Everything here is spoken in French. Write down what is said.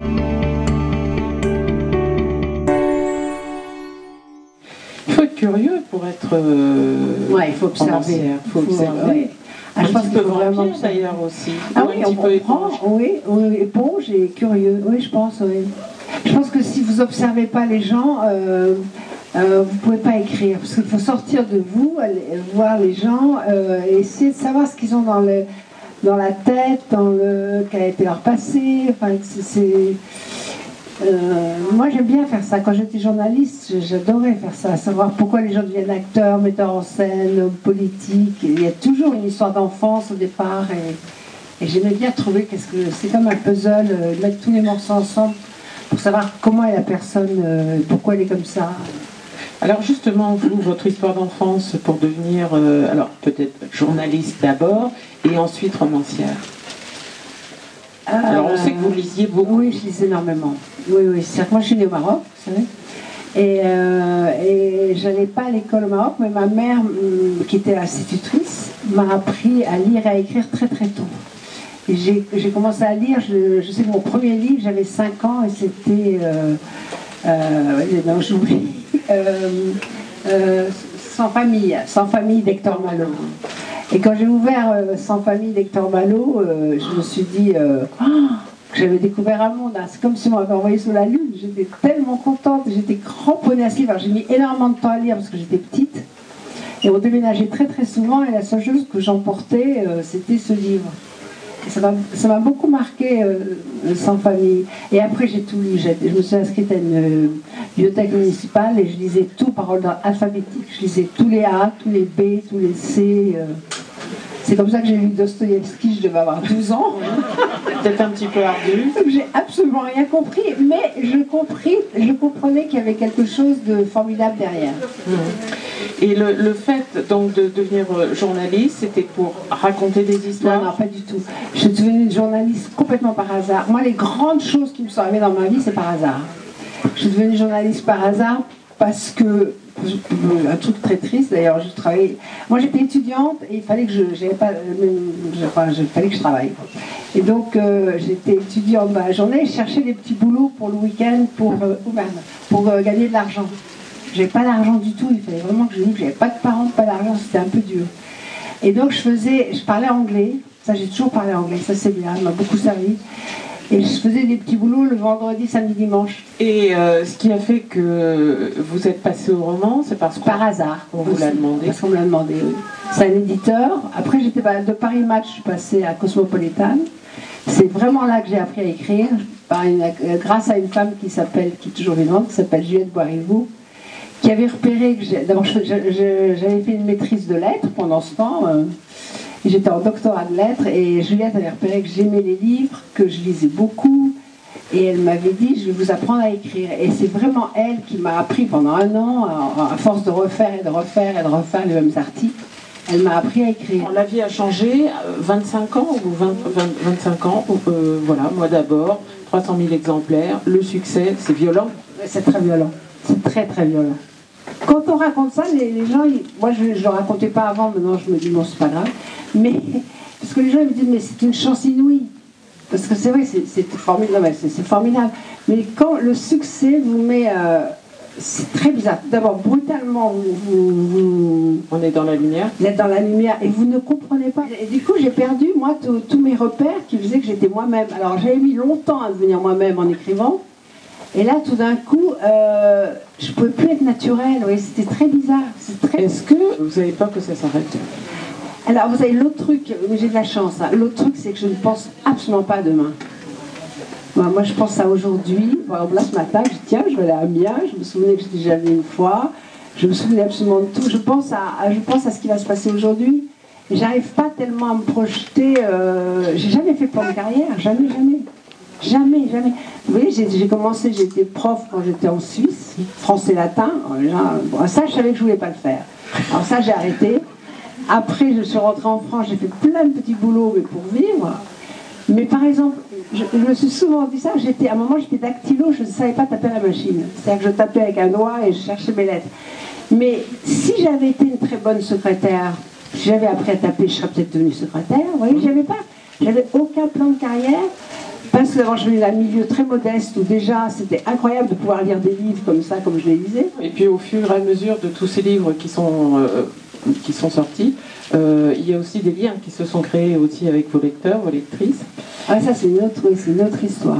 Il faut être curieux pour être. Ouais, il faut observer. Il faut observer. Ouais. Un petit peu vraiment d'ailleurs aussi. Ah oui, un petit peu éponge. Oui, éponge et curieux. Oui, je pense. Oui. Je pense que si vous observez pas les gens, vous pouvez pas écrire, parce qu'il faut sortir de vous, aller voir les gens, et essayer de savoir ce qu'ils ont dans la tête, quel a été leur passé. Enfin, moi j'aime bien faire ça. Quand j'étais journaliste, j'adorais faire ça, savoir pourquoi les gens deviennent acteurs, metteurs en scène, hommes politiques. Il y a toujours une histoire d'enfance au départ, et j'aimais bien trouver c'est comme un puzzle, mettre tous les morceaux ensemble pour savoir comment est la personne, pourquoi elle est comme ça. Alors justement, vous, votre histoire d'enfance pour devenir, alors peut-être journaliste d'abord et ensuite romancière. Alors on sait que vous lisiez beaucoup. Oui, je lisais énormément. Oui. C'est-à-dire que moi je suis née au Maroc, vous savez. Et je n'allais pas à l'école au Maroc, mais ma mère, qui était institutrice, m'a appris à lire et à écrire très très tôt. Et j'ai commencé à lire, je sais que mon premier livre, j'avais 5 ans et c'était... j'oublie. Sans famille d'Hector Malot. Et quand j'ai ouvert Sans famille d'Hector Malot, je me suis dit que j'avais découvert un monde. C'est comme si on m'avait envoyé sur la lune. J'étais tellement contente, j'étais cramponnée à ce livre. J'ai mis énormément de temps à lire parce que j'étais petite. Et on déménageait très très souvent et la seule chose que j'emportais, c'était ce livre. Ça m'a beaucoup marqué, Sans famille. Et après, j'ai tout lu. Je me suis inscrite à une bibliothèque municipale et je lisais tout par ordre alphabétique. Je lisais tous les A, tous les B, tous les C. C'est comme ça que j'ai lu Dostoïevski, je devais avoir 12 ans. Peut-être un petit peu ardu. J'ai absolument rien compris, mais je comprenais qu'il y avait quelque chose de formidable derrière. Et le fait donc de devenir journaliste, c'était pour raconter des histoires? Non, pas du tout. Je suis devenue journaliste complètement par hasard. Moi, les grandes choses qui me sont arrivées dans ma vie, c'est par hasard. Je suis devenue journaliste par hasard parce que, un truc très triste d'ailleurs, je travaillais. Moi, j'étais étudiante et il fallait que fallait que je travaille. Et donc, j'étais étudiante dans la journée et je cherchais des petits boulots pour le week-end pour gagner de l'argent. J'avais pas d'argent du tout, il fallait vraiment que je dise que j'avais pas de parents, pas d'argent, c'était un peu dur. Et donc je parlais anglais, ça j'ai toujours parlé anglais, ça c'est bien, ça m'a beaucoup servi. Et je faisais des petits boulots le vendredi, samedi, dimanche. Et ce qui a fait que vous êtes passé au roman, c'est parce que... Par hasard. On vous l'a demandé. Parce qu'on me l'a demandé, oui. C'est un éditeur. Après j'étais de Paris Match, je suis passée à Cosmopolitan. C'est vraiment là que j'ai appris à écrire, grâce à une femme qui est toujours vivante, qui s'appelle Juliette Boirivou, qui avait repéré que d'abord j'avais fait une maîtrise de lettres pendant ce temps, j'étais en doctorat de lettres, et Juliette avait repéré que j'aimais les livres, que je lisais beaucoup, et elle m'avait dit je vais vous apprendre à écrire. Et c'est vraiment elle qui m'a appris pendant 1 an, à force de refaire et de refaire et de refaire les mêmes articles, elle m'a appris à écrire. La vie a changé, 25 ans ou 25 ans, voilà, moi d'abord, 300 000 exemplaires, le succès, c'est violent. C'est très violent, c'est très très violent. Quand on raconte ça, les gens, moi je ne le racontais pas avant, maintenant je me dis non, c'est pas grave, mais parce que les gens ils me disent mais c'est une chance inouïe, parce que c'est vrai, c'est formidable, c'est formidable, mais quand le succès vous met, c'est très bizarre. D'abord, brutalement, on est dans la lumière. Vous êtes dans la lumière et vous ne comprenez pas. Et du coup, j'ai perdu moi tous mes repères qui faisaient que j'étais moi-même. Alors j'avais mis longtemps à devenir moi-même en écrivant. Et là, tout d'un coup, je ne pouvais plus être naturelle. Oui, c'était très bizarre. Est-ce que vous n'avez peur que ça s'arrête? Alors, vous avez l'autre truc, mais j'ai de la chance. Hein. L'autre truc, c'est que je ne pense absolument pas à demain. Moi, je pense à aujourd'hui. Par exemple, là, ce matin, je dis, tiens, je vais aller à Amiens. Je me souvenais que j'étais déjà allée une fois. Je me souvenais absolument de tout. Je pense à ce qui va se passer aujourd'hui. Et j'arrive pas tellement à me projeter. J'ai jamais fait plan de carrière. Jamais. Jamais. Vous voyez, j'ai commencé, j'étais prof quand j'étais en Suisse, français-latin. Bon, ça, je savais que je voulais pas le faire. Alors ça, j'ai arrêté. Après, je suis rentrée en France, j'ai fait plein de petits boulots, mais pour vivre. Mais par exemple, je me suis souvent dit ça, à un moment, j'étais dactylo, je ne savais pas taper à la machine. C'est-à-dire que je tapais avec un doigt et je cherchais mes lettres. Mais si j'avais été une très bonne secrétaire, si j'avais appris à taper, je serais peut-être devenue secrétaire. Vous voyez, j'avais aucun plan de carrière. Parce que d'abord, je venais d'un milieu très modeste où déjà c'était incroyable de pouvoir lire des livres comme ça, comme je les lisais. Et puis au fur et à mesure de tous ces livres qui sont sortis, il y a aussi des liens qui se sont créés aussi avec vos lecteurs, vos lectrices. Ah, ça, c'est une autre histoire.